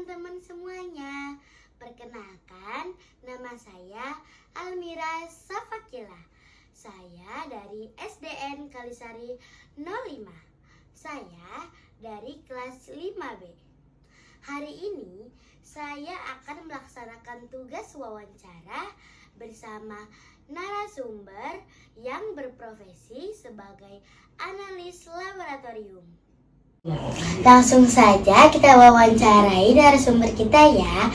teman-teman semuanya. Perkenalkan, nama saya Almira Safakila. Saya dari SDN Kalisari 05. Saya dari kelas 5B. Hari ini saya akan melaksanakan tugas wawancara bersama narasumber yang berprofesi sebagai analis laboratorium. Langsung saja kita wawancarai narasumber kita ya.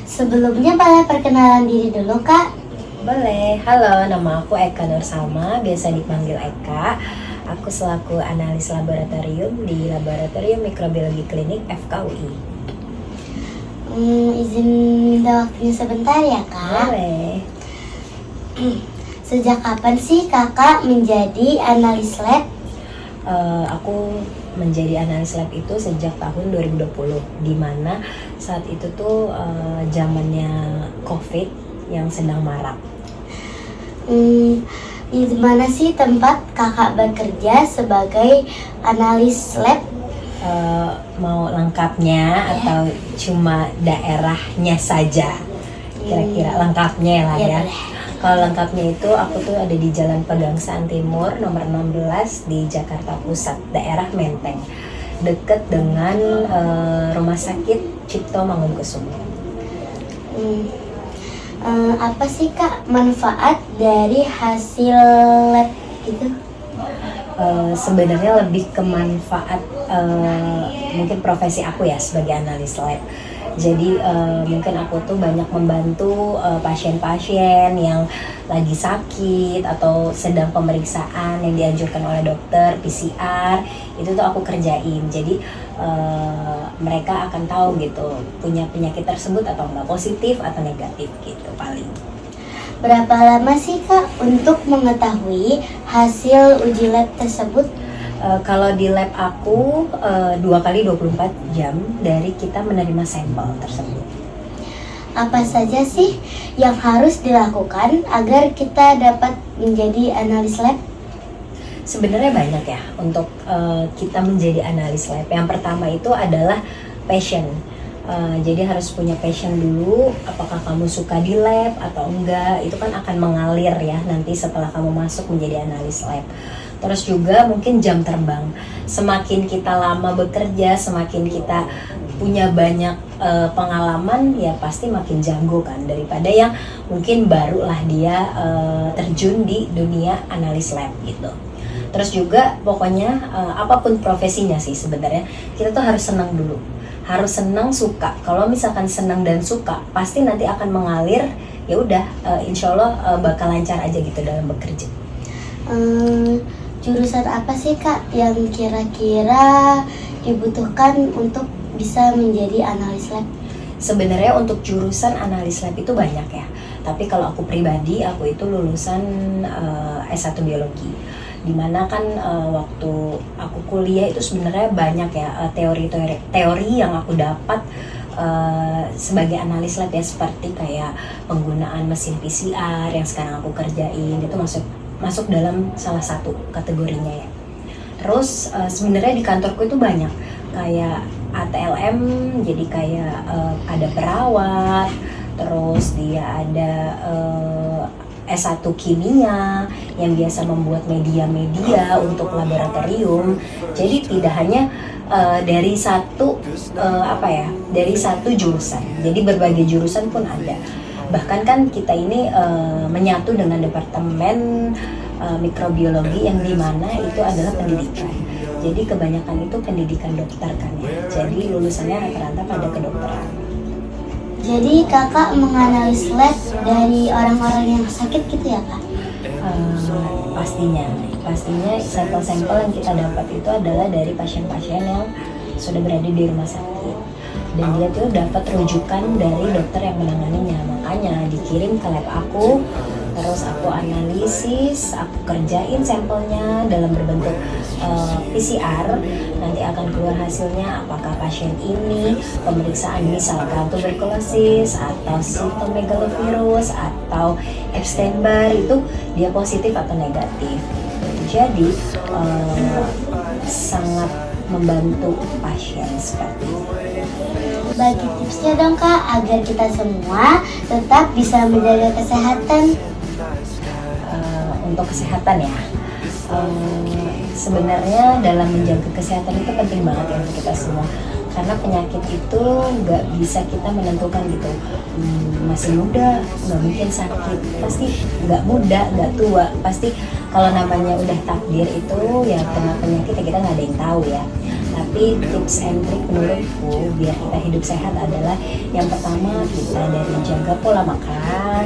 Sebelumnya boleh perkenalan diri dulu, Kak? Boleh. Halo, nama aku Eka Nursalma, biasa dipanggil Eka. Aku selaku analis laboratorium di Laboratorium Mikrobiologi Klinik FKUI. Izin minta waktunya sebentar ya, Kak? Boleh. Sejak kapan sih Kakak menjadi analis lab? Aku menjadi analis lab itu sejak tahun 2020, di mana saat itu tuh zamannya COVID yang sedang marak. Di mana sih tempat Kakak bekerja sebagai analis lab? Mau lengkapnya atau cuma daerahnya saja? Kira-kira lengkapnya lah ya. Kalau lengkapnya itu aku tuh ada di Jalan Pegangsaan Timur nomor 16 di Jakarta Pusat, daerah Menteng, deket dengan Rumah Sakit Cipto Mangunkusumo. Apa sih Kak manfaat dari hasil lab itu? Sebenarnya lebih ke manfaat mungkin profesi aku ya sebagai analis lab. Jadi mungkin aku tuh banyak membantu pasien-pasien yang lagi sakit atau sedang pemeriksaan yang dianjurkan oleh dokter, PCR, itu tuh aku kerjain. Jadi mereka akan tahu gitu punya penyakit tersebut atau enggak, positif atau negatif gitu paling. Berapa lama sih Kak untuk mengetahui hasil uji lab tersebut? Kalau di lab aku 2 kali 24 jam dari kita menerima sampel tersebut. Apa saja sih yang harus dilakukan agar kita dapat menjadi analis lab? Sebenarnya banyak ya untuk kita menjadi analis lab. Yang pertama itu adalah passion. Jadi harus punya passion dulu, apakah kamu suka di lab atau enggak, itu kan akan mengalir ya nanti setelah kamu masuk menjadi analis lab. Terus juga mungkin jam terbang, semakin kita lama bekerja, semakin kita punya banyak pengalaman, ya pasti makin jago kan, daripada yang mungkin barulah dia terjun di dunia analis lab gitu. Terus juga pokoknya apapun profesinya sih sebenarnya, kita tuh harus senang dulu. Harus senang, suka. Kalau misalkan senang dan suka, pasti nanti akan mengalir. Ya udah, insya Allah bakal lancar aja gitu dalam bekerja. Jurusan apa sih Kak yang kira-kira dibutuhkan untuk bisa menjadi analis lab? Sebenarnya untuk jurusan analis lab itu banyak ya. Tapi kalau aku pribadi, aku itu lulusan S1 biologi. Dimana kan waktu aku kuliah itu sebenarnya banyak ya teori yang aku dapat sebagai analis lab ya, seperti kayak penggunaan mesin PCR yang sekarang aku kerjain, itu masuk dalam salah satu kategorinya ya. Terus sebenarnya di kantorku itu banyak kayak ATLM, jadi kayak ada perawat, terus dia ada S1 kimia yang biasa membuat media-media untuk laboratorium. Jadi tidak hanya dari satu dari satu jurusan. Jadi berbagai jurusan pun ada. Bahkan kan kita ini menyatu dengan departemen mikrobiologi yang dimana itu adalah pendidikan. Jadi kebanyakan itu pendidikan dokter kan ya. Jadi lulusannya rata-rata pada kedokteran. Jadi kakak menganalisis lab dari orang-orang yang sakit gitu ya Kak? Pastinya sampel-sampel yang kita dapat itu adalah dari pasien-pasien yang sudah berada di rumah sakit, dan dia tuh dapat rujukan dari dokter yang menanganinya. Makanya dikirim ke lab aku, terus aku analisis, aku kerjain sampelnya dalam berbentuk PCR. Nanti akan keluar hasilnya apakah pasien ini pemeriksaan misalkan tuberkulosis atau cytomegalovirus atau Epstein-Barr, itu dia positif atau negatif. Jadi sangat membantu pasien seperti itu. bagi tipsnya dong Kak, agar kita semua tetap bisa menjaga kesehatan. Untuk kesehatan ya, sebenarnya dalam menjaga kesehatan itu penting banget ya untuk kita semua. Karena penyakit itu nggak bisa kita menentukan gitu, masih muda nggak mungkin sakit, pasti nggak muda nggak tua, pasti kalau namanya udah takdir itu ya kena penyakit ya kita nggak ada yang tahu ya. Tapi tips and trick menurutku biar kita hidup sehat adalah yang pertama kita dari jaga pola makan,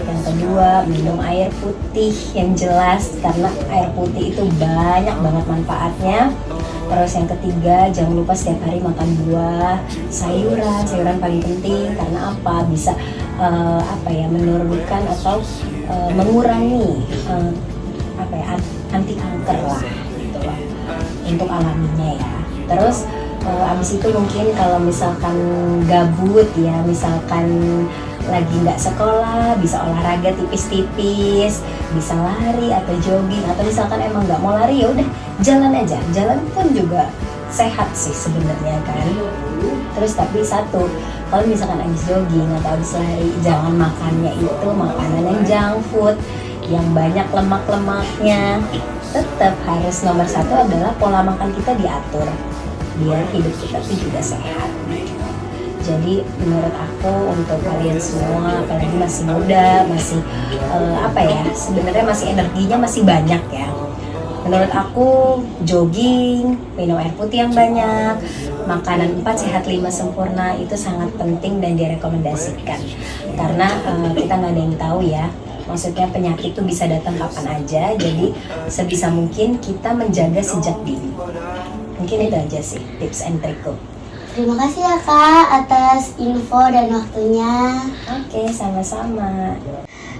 yang kedua minum air putih yang jelas karena air putih itu banyak banget manfaatnya. Terus yang ketiga, jangan lupa setiap hari makan buah, sayuran paling penting karena apa? Bisa menurunkan atau mengurangi anti kanker lah gitu loh untuk alaminya ya. Terus abis itu mungkin kalau misalkan gabut ya, misalkan lagi nggak sekolah, bisa olahraga tipis-tipis, bisa lari atau jogging, atau misalkan emang nggak mau lari ya udah jalan aja. Jalan pun juga sehat sih sebenarnya kan. Terus tapi satu, kalau misalkan habis jogging atau habis lari, jangan makannya itu makanan yang junk food, yang banyak lemak-lemaknya. Tetap harus nomor satu adalah pola makan kita diatur biar hidup kita tuh juga sehat. Jadi menurut aku untuk kalian semua, apalagi masih muda, masih sebenarnya masih energinya masih banyak ya. Menurut aku jogging, minum air putih yang banyak, makanan 4 sehat 5 sempurna itu sangat penting dan direkomendasikan. Karena kita nggak ada yang tahu ya, maksudnya penyakit itu bisa datang kapan aja. Jadi sebisa mungkin kita menjaga sejak dini. Mungkin itu aja sih tips and trikku. Terima kasih ya Kak atas info dan waktunya. Oke, sama-sama.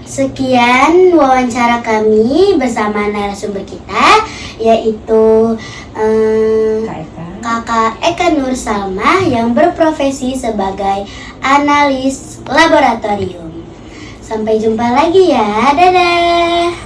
Sekian wawancara kami bersama narasumber kita, yaitu Kakak Eka Nur Salma yang berprofesi sebagai analis laboratorium. Sampai jumpa lagi ya, dadah.